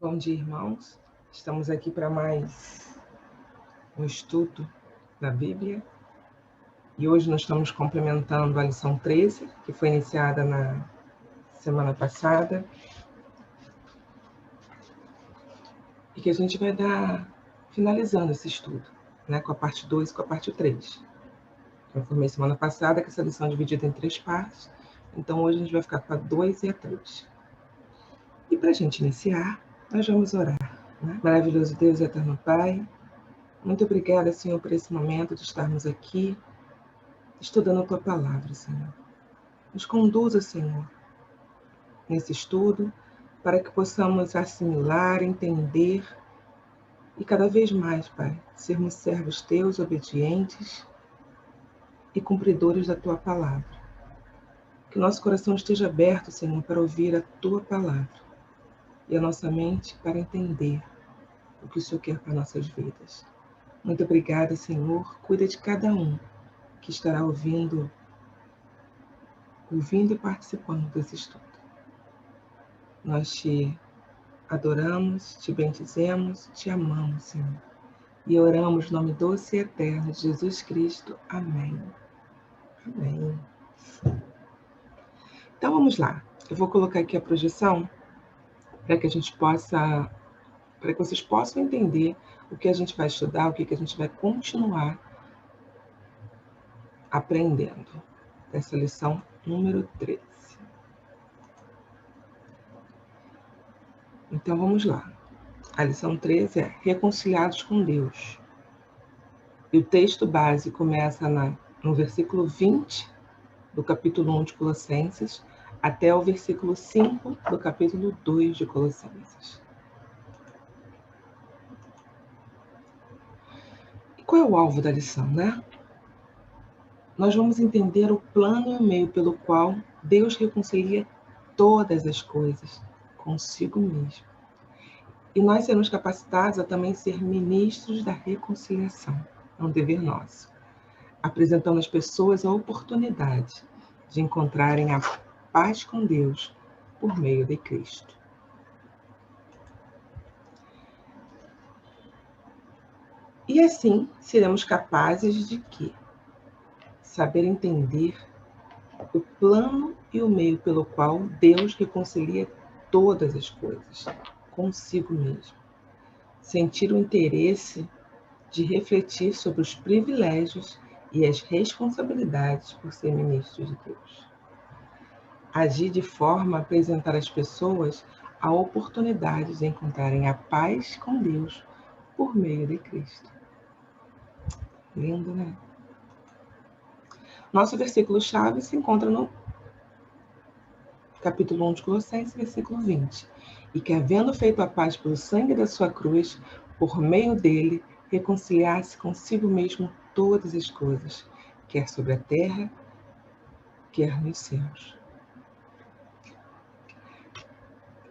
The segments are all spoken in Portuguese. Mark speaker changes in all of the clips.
Speaker 1: Bom dia, irmãos. Estamos aqui para mais um estudo da Bíblia. E hoje nós estamos complementando a lição 13, que foi iniciada na semana passada. E que a gente vai finalizando esse estudo, com a parte 2 e com a parte 3. Eu informei semana passada que essa lição é dividida em 3 partes. Então hoje a gente vai ficar com a 2 e a 3. E para a gente iniciar, nós vamos orar. Maravilhoso Deus e eterno Pai, muito obrigada, Senhor, por esse momento de estarmos aqui, estudando a Tua Palavra, Senhor. Nos conduza, Senhor, nesse estudo, para que possamos assimilar, entender e cada vez mais, Pai, sermos servos Teus, obedientes e cumpridores da Tua Palavra. Que o nosso coração esteja aberto, Senhor, para ouvir a Tua Palavra e a nossa mente para entender o que o Senhor quer para nossas vidas. Muito obrigada, Senhor. Cuida de cada um que estará ouvindo e participando desse estudo. Nós te adoramos, te bendizemos, te amamos, Senhor. E oramos no nome doce e eterno de Jesus Cristo. Amém. Amém. Então vamos lá. Eu vou colocar aqui a projeção para que vocês possam entender o que a gente vai estudar, o que a gente vai continuar aprendendo. Essa lição número 13. Então vamos lá. A lição 13 é Reconciliados com Deus. E o texto base começa no versículo 20 do capítulo 1 de Colossenses até o versículo 5 do capítulo 2 de Colossenses. E qual é o alvo da lição, Nós vamos entender o plano e o meio pelo qual Deus reconcilia todas as coisas consigo mesmo. E nós seremos capacitados a também ser ministros da reconciliação. É um dever nosso. Apresentando às pessoas a oportunidade de encontrarem a paz com Deus por meio de Cristo. E assim seremos capazes de quê? Saber entender o plano e o meio pelo qual Deus reconcilia todas as coisas consigo mesmo. Sentir o interesse de refletir sobre os privilégios e as responsabilidades por ser ministro de Deus. Agir de forma a apresentar às pessoas a oportunidade de encontrarem a paz com Deus por meio de Cristo. Lindo, né? Nosso versículo-chave se encontra no capítulo 1 de Colossenses, versículo 20. E que, havendo feito a paz pelo sangue da sua cruz, por meio dele, reconciliasse consigo mesmo todas as coisas, quer sobre a terra, quer nos céus.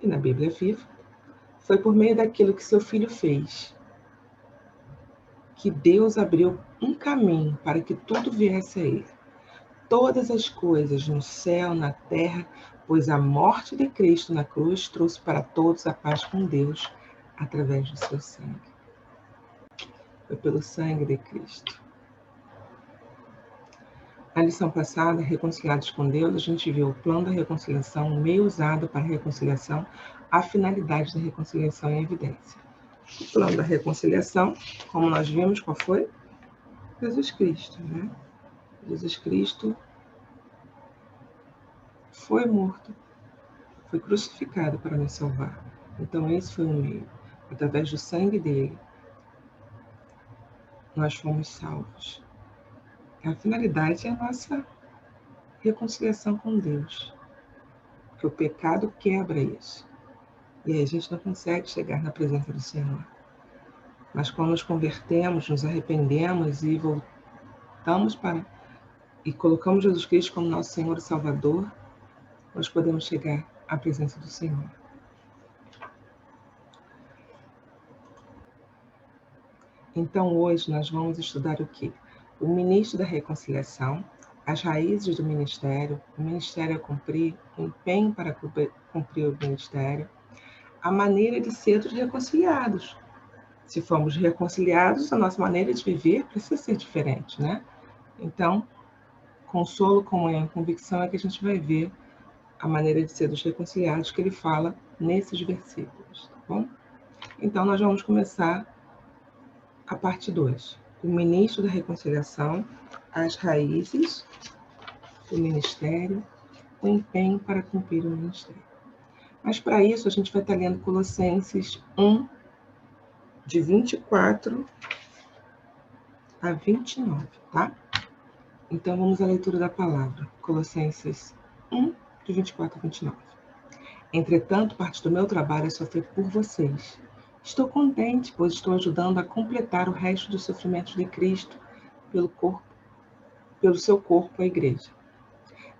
Speaker 1: E na Bíblia Viva, foi por meio daquilo que seu Filho fez, que Deus abriu um caminho para que tudo viesse a Ele. Todas as coisas no céu, na terra, pois a morte de Cristo na cruz trouxe para todos a paz com Deus através do seu sangue. Foi pelo sangue de Cristo. Na lição passada, Reconciliados com Deus, a gente viu o plano da reconciliação, o meio usado para a reconciliação, a finalidade da reconciliação em evidência. O plano da reconciliação, como nós vimos, qual foi? Jesus Cristo, Jesus Cristo foi morto, foi crucificado para nos salvar. Então esse foi o meio. Através do sangue dele, nós fomos salvos. A finalidade é a nossa reconciliação com Deus. Porque o pecado quebra isso. E aí a gente não consegue chegar na presença do Senhor. Mas quando nos convertemos, nos arrependemos e voltamos e colocamos Jesus Cristo como nosso Senhor e Salvador, nós podemos chegar à presença do Senhor. Então hoje nós vamos estudar o quê? O ministro da reconciliação, as raízes do ministério, o ministério a cumprir, o empenho para cumprir o ministério, a maneira de ser dos reconciliados. Se formos reconciliados, a nossa maneira de viver precisa ser diferente, né? Então, consolo, comunhão e convicção é que a gente vai ver a maneira de ser dos reconciliados que ele fala nesses versículos, tá bom? Então, nós vamos começar a parte 2. O ministro da reconciliação, as raízes do ministério, o empenho para cumprir o ministério. Mas para isso a gente vai estar lendo Colossenses 1, de 24 a 29, tá? Então vamos à leitura da palavra. Colossenses 1, de 24 a 29. Entretanto, parte do meu trabalho é sofrer por vocês. Estou contente, pois estou ajudando a completar o resto dos sofrimentos de Cristo pelo seu corpo, a igreja.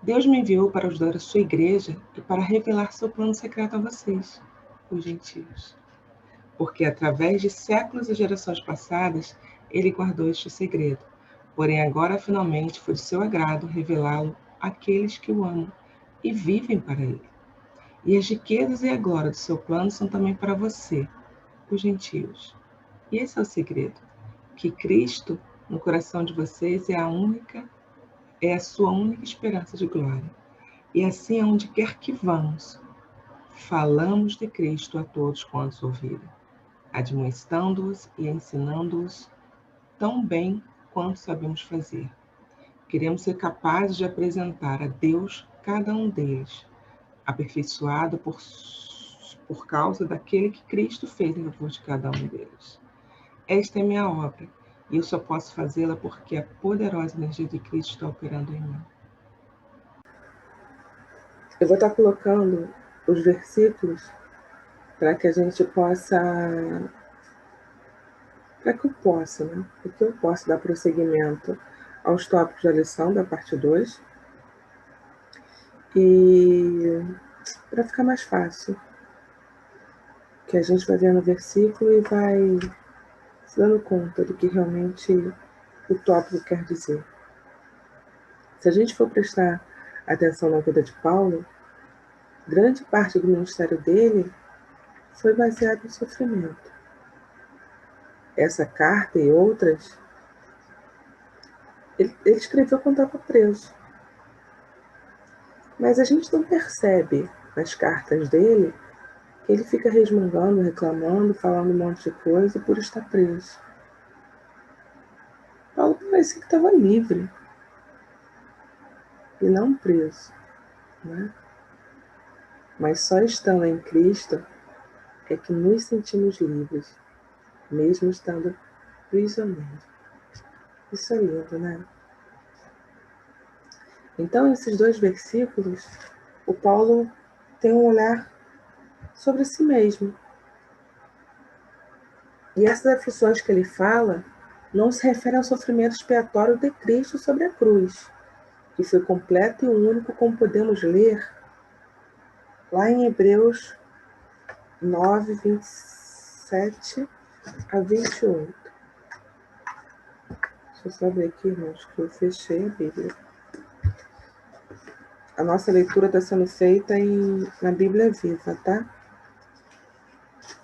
Speaker 1: Deus me enviou para ajudar a sua igreja e para revelar seu plano secreto a vocês, os gentios. Porque através de séculos e gerações passadas, ele guardou este segredo. Porém, agora finalmente foi de seu agrado revelá-lo àqueles que o amam e vivem para ele. E as riquezas e a glória do seu plano são também para você, os gentios. E esse é o segredo, que Cristo, no coração de vocês, é a sua única esperança de glória. E assim, aonde quer que vamos, falamos de Cristo a todos quantos ouvirem, admoestando-os e ensinando-os tão bem quanto sabemos fazer. Queremos ser capazes de apresentar a Deus cada um deles, aperfeiçoado por causa daquele que Cristo fez em favor de cada um deles. Esta é minha obra, e eu só posso fazê-la porque a poderosa energia de Cristo está operando em mim. Eu vou estar colocando os versículos para que a gente possa, para que eu possa, né? Para que eu possa dar prosseguimento aos tópicos da lição da parte 2 e para ficar mais fácil, que a gente vai vendo o versículo e vai se dando conta do que realmente o tópico quer dizer. Se a gente for prestar atenção na vida de Paulo, grande parte do ministério dele foi baseado em sofrimento. Essa carta e outras, ele escreveu quando estava preso. Mas a gente não percebe nas cartas dele que ele fica resmungando, reclamando, falando um monte de coisa por estar preso. Paulo parecia que estava livre e não preso, né? Mas só estando em Cristo é que nos sentimos livres, mesmo estando prisioneiros. Isso é lindo, né? Então, esses 2 versículos, o Paulo tem um olhar sobre si mesmo. E essas aflições que ele fala não se referem ao sofrimento expiatório de Cristo sobre a cruz, que foi completo e único, como podemos ler lá em Hebreus 9, 27 a 28. Deixa eu só ver aqui, irmãos, que eu fechei a Bíblia. A nossa leitura está sendo feita na Bíblia Viva, tá?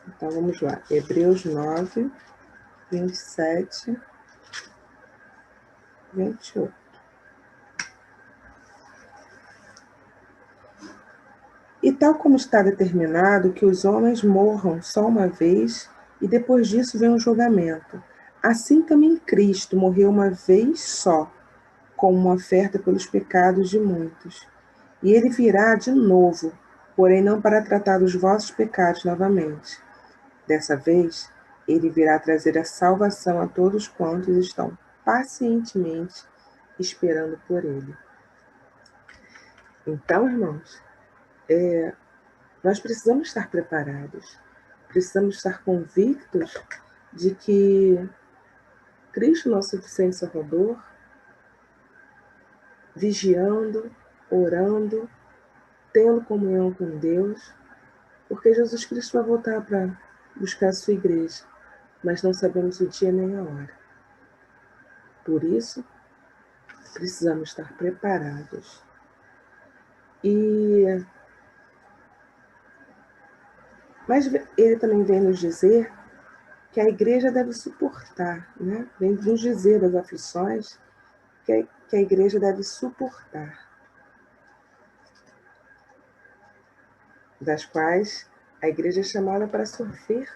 Speaker 1: Então, vamos lá. Hebreus 9, 27, 28. E tal como está determinado que os homens morram só uma vez e depois disso vem o julgamento, assim também Cristo morreu uma vez só, como uma oferta pelos pecados de muitos. E ele virá de novo, porém não para tratar dos vossos pecados novamente. Dessa vez, ele virá trazer a salvação a todos quantos estão pacientemente esperando por ele. Então, irmãos, nós precisamos estar preparados, precisamos estar convictos de que Cristo, nosso suficiente Salvador, vigiando, orando, tendo comunhão com Deus, porque Jesus Cristo vai voltar para buscar a sua igreja, mas não sabemos o dia nem a hora. Por isso, precisamos estar preparados. E Mas ele também vem nos dizer que a igreja deve suportar, né? Vem nos dizer das aflições que a igreja deve suportar, das quais a igreja é chamada para sofrer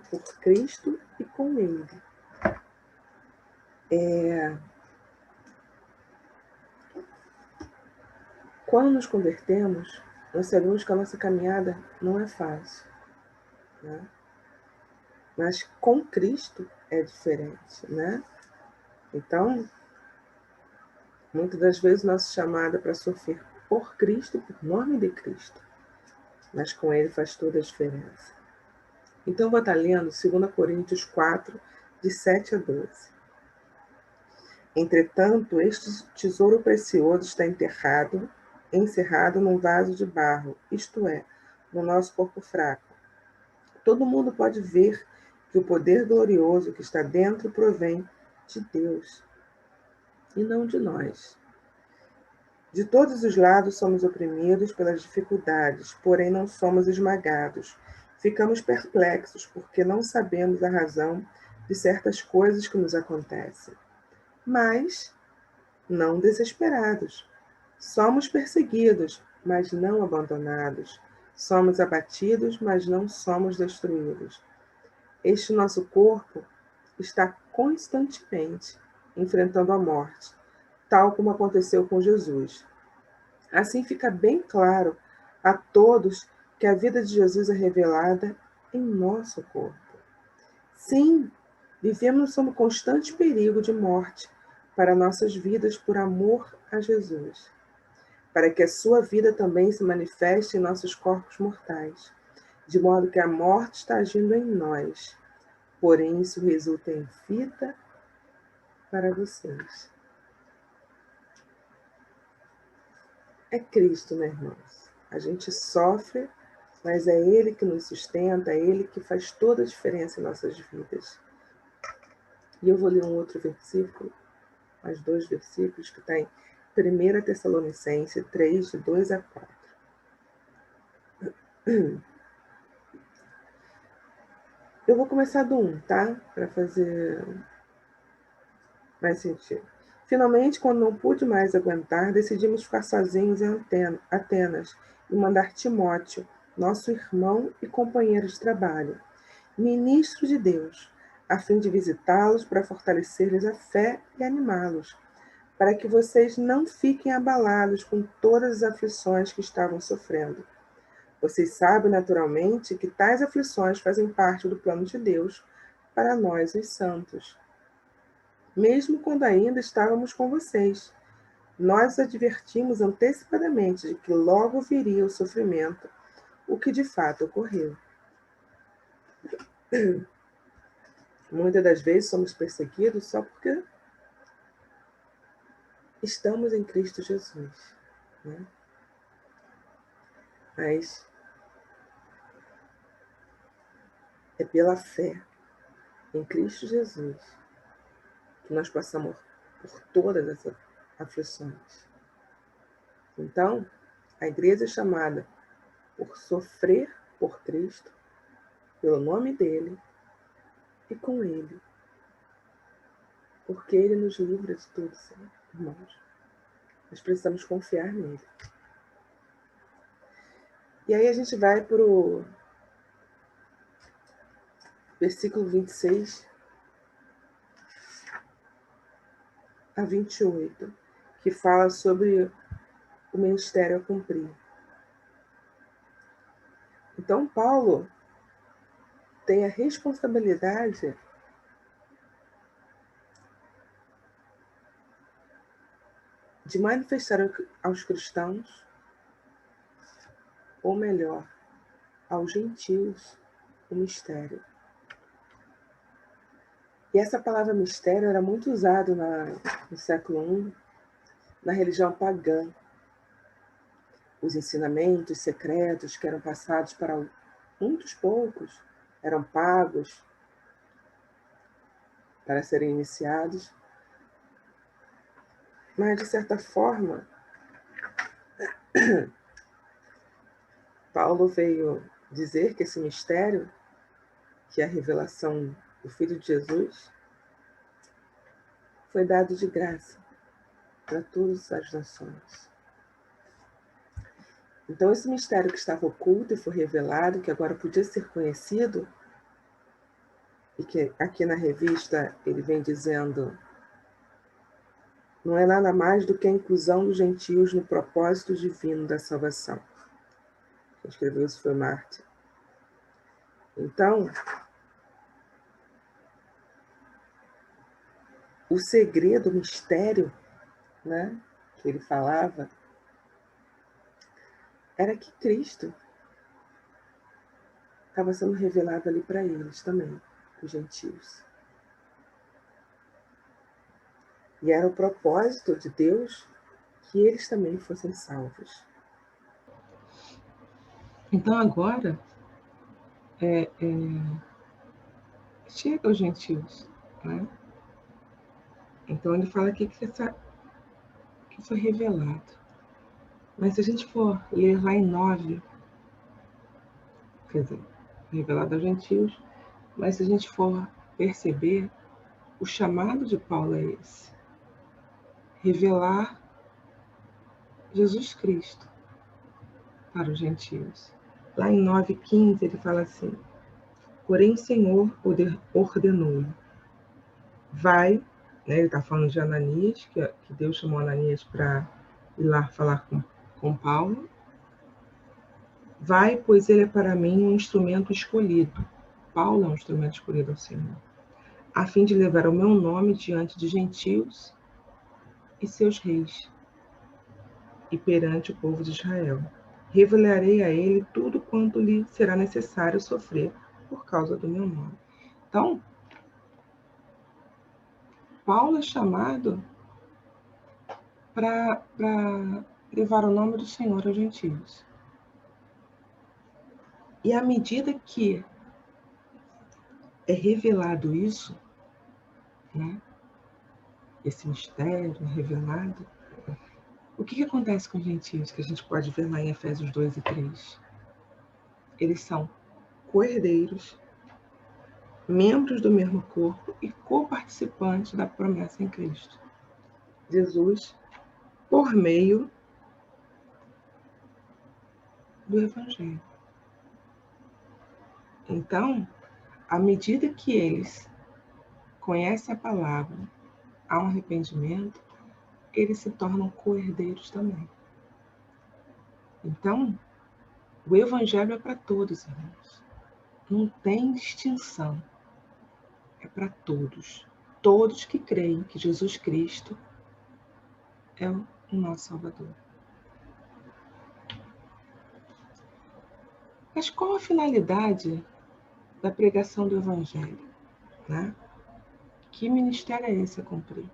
Speaker 1: por Cristo e com Ele. Quando nos convertemos, nós sabemos que a nossa caminhada não é fácil, né? Mas com Cristo é diferente, né? Então, muitas das vezes nossa chamada é para sofrer por Cristo, por nome de Cristo, mas com Ele faz toda a diferença. Então, vou estar lendo 2 Coríntios 4, de 7 a 12. Entretanto, este tesouro precioso está encerrado num vaso de barro, isto é, no nosso corpo fraco. Todo mundo pode ver que o poder glorioso que está dentro provém de Deus e não de nós. De todos os lados somos oprimidos pelas dificuldades, porém não somos esmagados. Ficamos perplexos porque não sabemos a razão de certas coisas que nos acontecem. Mas não desesperados. Somos perseguidos, mas não abandonados. Somos abatidos, mas não somos destruídos. Este nosso corpo está constantemente enfrentando a morte, tal como aconteceu com Jesus. Assim fica bem claro a todos que a vida de Jesus é revelada em nosso corpo. Sim, vivemos sob constante perigo de morte para nossas vidas por amor a Jesus, para que a sua vida também se manifeste em nossos corpos mortais, de modo que a morte está agindo em nós, porém isso resulta em vida para vocês. É Cristo, né, irmãos? A gente sofre, mas é Ele que nos sustenta, é Ele que faz toda a diferença em nossas vidas. E eu vou ler um outro versículo, mais 2 versículos, que está em 1 Tessalonicenses 3, de 2 a 4. Eu vou começar do 1, tá? Para fazer mais sentido. Finalmente, quando não pude mais aguentar, decidimos ficar sozinhos em Atenas e mandar Timóteo, nosso irmão e companheiro de trabalho, ministro de Deus, a fim de visitá-los para fortalecer-lhes a fé e animá-los, para que vocês não fiquem abalados com todas as aflições que estavam sofrendo. Vocês sabem, naturalmente, que tais aflições fazem parte do plano de Deus para nós, os santos. Mesmo quando ainda estávamos com vocês, nós os advertimos antecipadamente de que logo viria o sofrimento, o que de fato ocorreu. Muitas das vezes somos perseguidos só porque estamos em Cristo Jesus, né? Mas é pela fé em Cristo Jesus que nós passamos por todas essas aflições. Então, a igreja é chamada por sofrer por Cristo, pelo nome dele e com ele, porque ele nos livra de tudo, irmãos. Nós precisamos confiar nele. E aí a gente vai para o versículo 26 a 28, que fala sobre o ministério a cumprir. Então, Paulo tem a responsabilidade de manifestar aos cristãos, ou melhor, aos gentios, o mistério. E essa palavra mistério era muito usada no século I, na religião pagã. Os ensinamentos secretos que eram passados para muitos poucos eram pagos para serem iniciados. Mas, de certa forma, Paulo veio dizer que esse mistério, que é a revelação do Filho de Jesus, foi dado de graça para todas as nações. Então, esse mistério que estava oculto e foi revelado, que agora podia ser conhecido, e que aqui na revista ele vem dizendo, não é nada mais do que a inclusão dos gentios no propósito divino da salvação. Quem escreveu isso foi Martin. Então, o segredo, o mistério, né, que ele falava, era que Cristo estava sendo revelado ali para eles também, os gentios. E era o propósito de Deus que eles também fossem salvos. Então agora, chega aos gentios, né? Então ele fala aqui que foi revelado. Mas se a gente for ler lá em 9, quer dizer, revelado aos gentios, mas se a gente for perceber, o chamado de Paulo é esse: revelar Jesus Cristo para os gentios. Lá em 9,15 ele fala assim: porém o Senhor ordenou-lhe, vai, né, ele está falando de Ananias, que Deus chamou Ananias para ir lá falar com Paulo. Vai, pois ele é para mim um instrumento escolhido. Paulo é um instrumento escolhido ao Senhor, a fim de levar o meu nome diante de gentios e seus reis, e perante o povo de Israel. Revelarei a ele tudo quanto lhe será necessário sofrer por causa do meu nome. Então, Paulo é chamado para levar o nome do Senhor aos gentios. E à medida que é revelado isso, né, esse mistério revelado, o que acontece com os gentios, que a gente pode ver lá em Efésios 2 e 3? Eles são co-herdeiros, membros do mesmo corpo e co-participantes da promessa em Cristo. Jesus, por meio do Evangelho. Então, à medida que eles conhecem a palavra, há um arrependimento, eles se tornam co-herdeiros também. Então, o Evangelho é para todos, irmãos. Não tem distinção. É para todos. Todos que creem que Jesus Cristo é o nosso Salvador. Mas qual a finalidade da pregação do Evangelho? Né? Que ministério é esse a cumprir?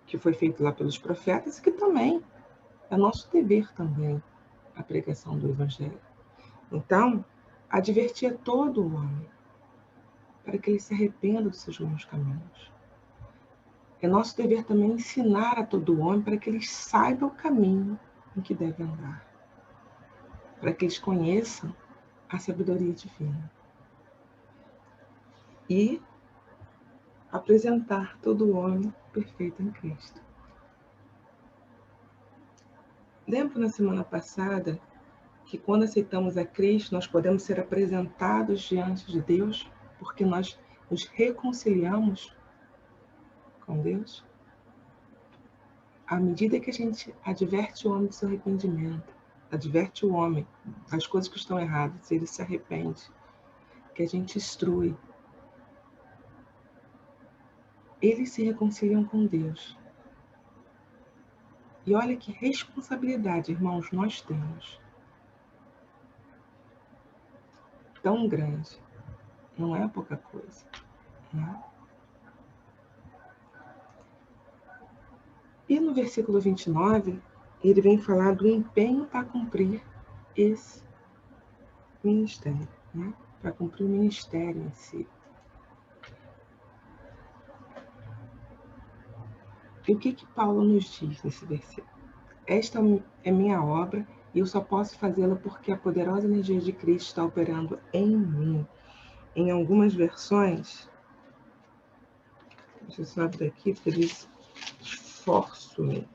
Speaker 1: Que foi feito lá pelos profetas e que também é nosso dever também a pregação do Evangelho. Então, advertir a todo o homem para que ele se arrependa dos seus maus caminhos. É nosso dever também ensinar a todo homem para que eles saibam o caminho em que devem andar, para que eles conheçam a sabedoria divina e apresentar todo o homem perfeito em Cristo. Lembro na semana passada que quando aceitamos a Cristo, nós podemos ser apresentados diante de Deus porque nós nos reconciliamos com Deus? À medida que a gente adverte o homem do seu arrependimento, adverte o homem das coisas que estão erradas, ele se arrepende, que a gente instrui, eles se reconciliam com Deus. E olha que responsabilidade, irmãos, nós temos. Tão grande. Não é pouca coisa. Né? E no versículo 29, ele vem falar do empenho para cumprir esse ministério, né? Para cumprir o ministério em si. E o que Paulo nos diz nesse versículo? Esta é minha obra E eu só posso fazê-la porque a poderosa energia de Cristo está operando em mim. Em algumas versões, deixa eu só abrir aqui, porque diz esforço-me.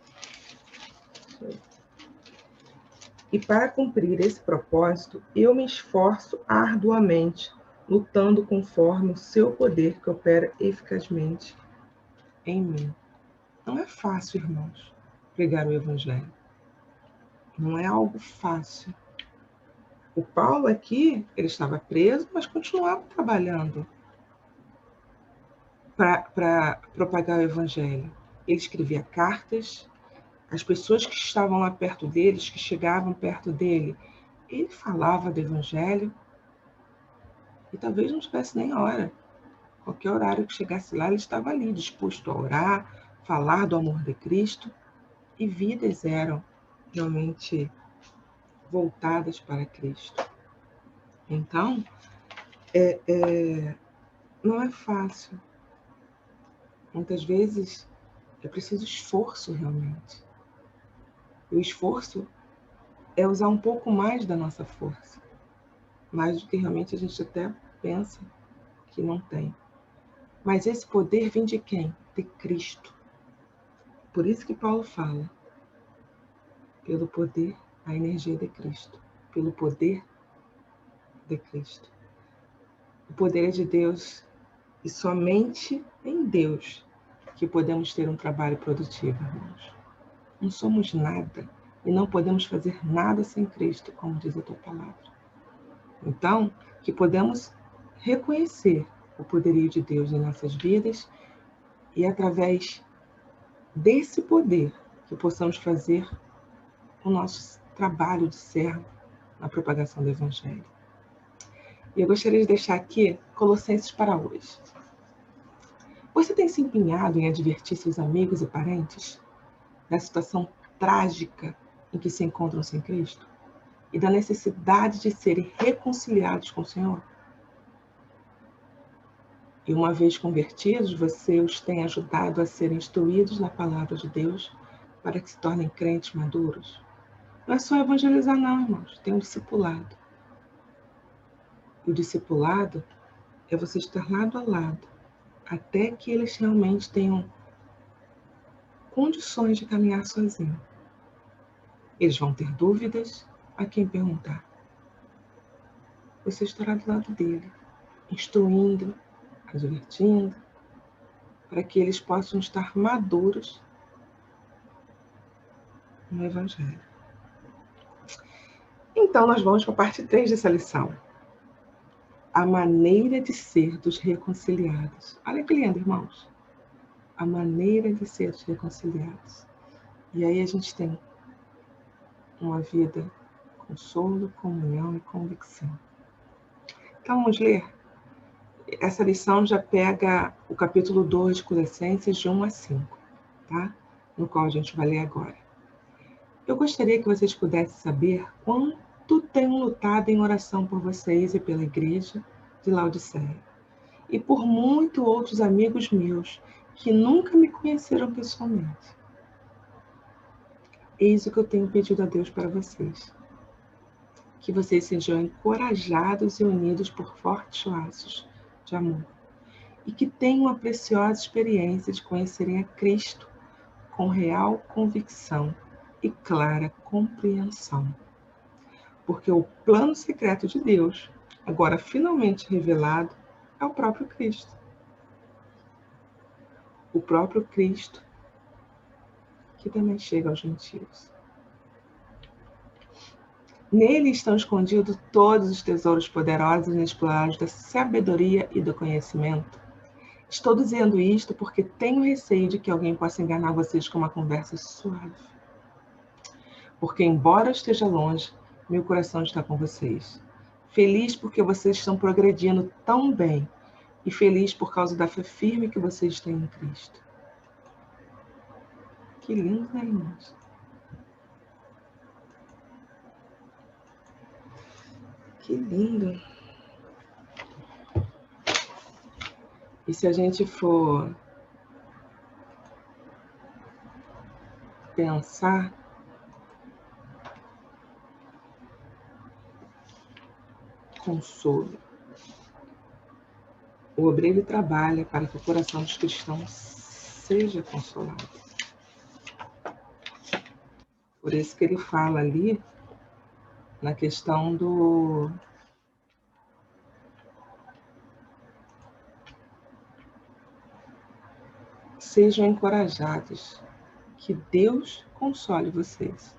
Speaker 1: E para cumprir esse propósito, eu me esforço arduamente, lutando conforme o seu poder que opera eficazmente em mim. Não é fácil, irmãos, pregar o Evangelho. Não é algo fácil. O Paulo aqui, ele estava preso, mas continuava trabalhando para propagar o Evangelho. Ele escrevia cartas, as pessoas que estavam lá perto deles, que chegavam perto dele, ele falava do Evangelho e talvez não tivesse nem hora. Qualquer horário que chegasse lá, ele estava ali, disposto a orar, falar do amor de Cristo, e vidas eram realmente voltadas para Cristo. Então, não é fácil. Muitas vezes é preciso esforço realmente. E o esforço é usar um pouco mais da nossa força, mais do que realmente a gente até pensa que não tem. Mas esse poder vem de quem? De Cristo. Por isso que Paulo fala, pelo poder, a energia de Cristo, pelo poder de Cristo. O poder é de Deus e somente em Deus que podemos ter um trabalho produtivo, irmãos. Não somos nada e não podemos fazer nada sem Cristo, como diz a tua palavra. Então, que podemos reconhecer o poderio de Deus em nossas vidas e através desse poder que possamos fazer o nosso trabalho de servo na propagação do Evangelho. E eu gostaria de deixar aqui Colossenses para hoje. Você tem se empenhado em advertir seus amigos e parentes da situação trágica em que se encontram sem Cristo e da necessidade de serem reconciliados com o Senhor? E uma vez convertidos, você os tem ajudado a serem instruídos na palavra de Deus para que se tornem crentes maduros? Não é só evangelizar não, irmãos. Tem um discipulado. E o discipulado é você estar lado a lado, até que eles realmente tenham condições de caminhar sozinhos. Eles vão ter dúvidas, a quem perguntar. Você estará do lado dele, instruindo, advertindo, para que eles possam estar maduros no Evangelho. Então, nós vamos para a parte 3 dessa lição. A maneira de ser dos reconciliados. Olha que lindo, irmãos. A maneira de ser dos reconciliados. E aí a gente tem uma vida, consolo, comunhão e convicção. Então, vamos ler. Essa lição já pega o capítulo 2 de Colossenses, de 1 a 5, tá? No qual a gente vai ler agora. Eu gostaria que vocês pudessem saber quanto tenho lutado em oração por vocês e pela igreja de Laodiceia, e por muitos outros amigos meus que nunca me conheceram pessoalmente. Eis o que eu tenho pedido a Deus para vocês. Que vocês sejam encorajados e unidos por fortes laços de amor, e que tenham a preciosa experiência de conhecerem a Cristo com real convicção e clara compreensão. Porque o plano secreto de Deus, agora finalmente revelado, é o próprio Cristo. O próprio Cristo que também chega aos gentios. Nele estão escondidos todos os tesouros poderosos e inexplorados da sabedoria e do conhecimento. Estou dizendo isto porque tenho receio de que alguém possa enganar vocês com uma conversa suave. Porque, embora eu esteja longe, meu coração está com vocês. Feliz porque vocês estão progredindo tão bem e feliz por causa da fé firme que vocês têm em Cristo. Que lindo, né, irmãos? Que lindo. E se a gente for pensar, consolo. O obreiro trabalha para que o coração dos cristãos seja consolado. Por isso que ele fala ali na questão do sejam encorajados, que Deus console vocês.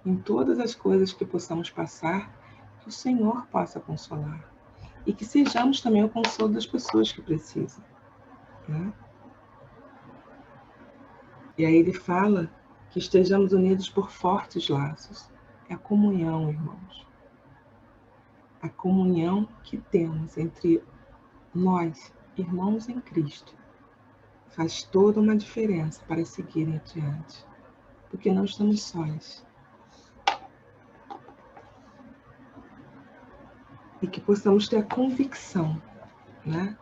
Speaker 1: Em todas as coisas que possamos passar, que o Senhor possa consolar. E que sejamos também o consolo das pessoas que precisam. Né? E aí ele fala que estejamos unidos por fortes laços. É a comunhão, irmãos. A comunhão que temos entre nós, irmãos em Cristo, faz toda uma diferença para seguirem adiante. Porque não estamos sós. E que possamos ter a convicção, né?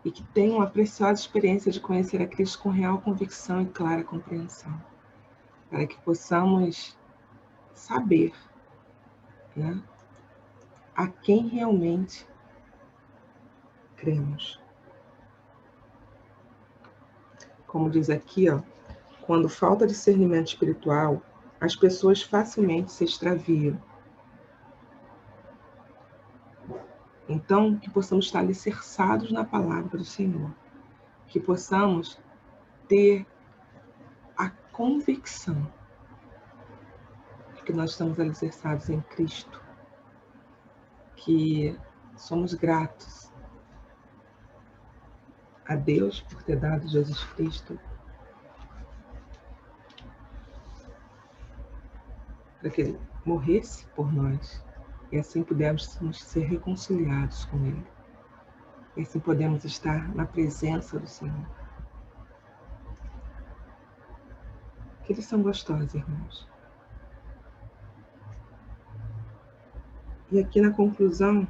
Speaker 1: E que tenham a preciosa experiência de conhecer a Cristo com real convicção e clara compreensão. Para que possamos saber, né, a quem realmente cremos. Como diz aqui, ó, quando falta discernimento espiritual, as pessoas facilmente se extraviam. Então, que possamos estar alicerçados na palavra do Senhor. Que possamos ter a convicção de que nós estamos alicerçados em Cristo. Que somos gratos a Deus por ter dado Jesus Cristo para que Ele morresse por nós e assim pudéssemos ser reconciliados com Ele. E assim podemos estar na presença do Senhor. Que eles são gostosos, irmãos. E aqui na conclusão,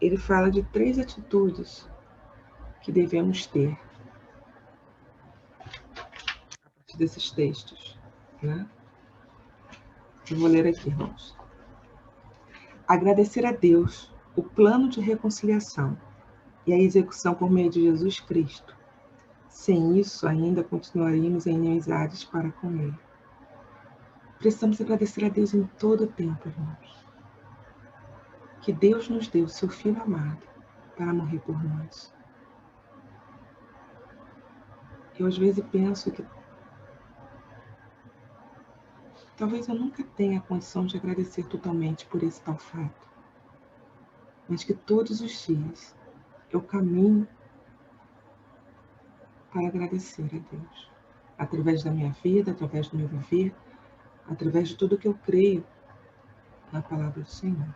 Speaker 1: ele fala de 3 atitudes que devemos ter a partir desses textos, né? Eu vou ler aqui, irmãos. Agradecer a Deus o plano de reconciliação e a execução por meio de Jesus Cristo. Sem isso, ainda continuaríamos em inimizades para com Ele. Precisamos agradecer a Deus em todo o tempo, irmãos. Que Deus nos deu o seu Filho amado para morrer por nós. Eu às vezes penso que talvez eu nunca tenha a condição de agradecer totalmente por esse tal fato, mas que todos os dias eu caminho para agradecer a Deus, através da minha vida, através do meu viver, através de tudo que eu creio na palavra do Senhor.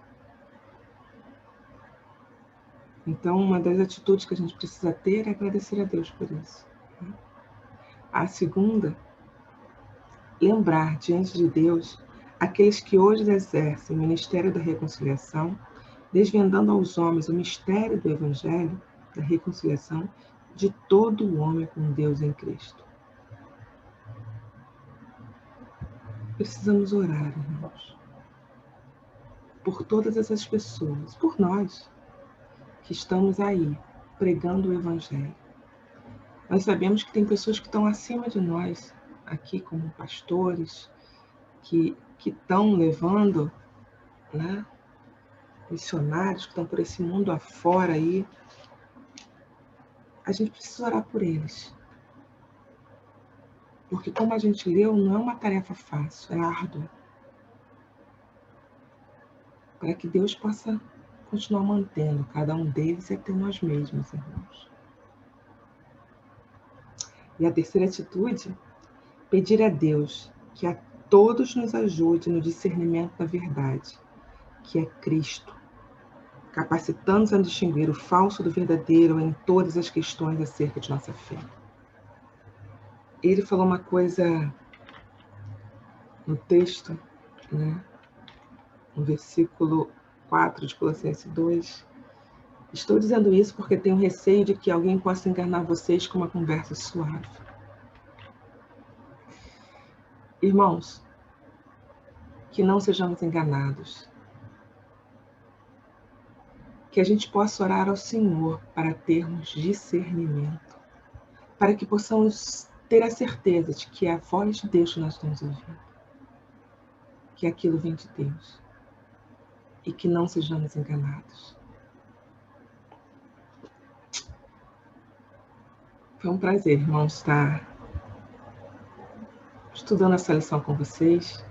Speaker 1: Então, uma das atitudes que a gente precisa ter é agradecer a Deus por isso. A segunda, lembrar diante de Deus aqueles que hoje exercem o ministério da reconciliação, desvendando aos homens o mistério do Evangelho, da reconciliação de todo o homem com Deus em Cristo. Precisamos orar, irmãos, por todas essas pessoas, por nós, que estamos aí pregando o Evangelho. Nós sabemos que tem pessoas que estão acima de nós, aqui como pastores, que estão levando, né, missionários que estão por esse mundo afora aí. A gente precisa orar por eles. Porque como a gente leu, não é uma tarefa fácil, é árdua. Para que Deus possa continuar mantendo cada um deles e até nós mesmos, irmãos. E a terceira atitude, pedir a Deus que a todos nos ajude no discernimento da verdade, que é Cristo, capacitando-nos a distinguir o falso do verdadeiro em todas as questões acerca de nossa fé. Ele falou uma coisa no texto, né, no versículo 4 de Colossenses 2, estou dizendo isso porque tenho receio de que alguém possa enganar vocês com uma conversa suave. Irmãos, que não sejamos enganados. que a gente possa orar ao Senhor para termos discernimento, para que possamos ter a certeza de que é a voz de Deus que nós estamos ouvindo, que aquilo vem de Deus, e que não sejamos enganados. Foi um prazer, irmãos, estar estudando essa lição com vocês.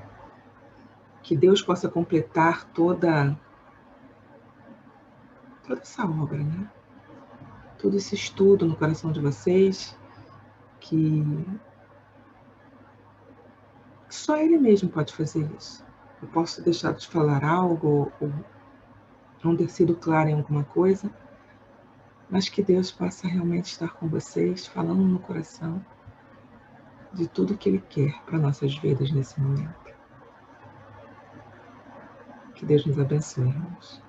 Speaker 1: Que Deus possa completar toda essa obra, né? Todo esse estudo no coração de vocês, que só Ele mesmo pode fazer isso. Eu posso deixar de falar algo ou não ter sido claro em alguma coisa, mas que Deus possa realmente estar com vocês, falando no coração de tudo que Ele quer para nossas vidas nesse momento. Que Deus nos abençoe, irmãos.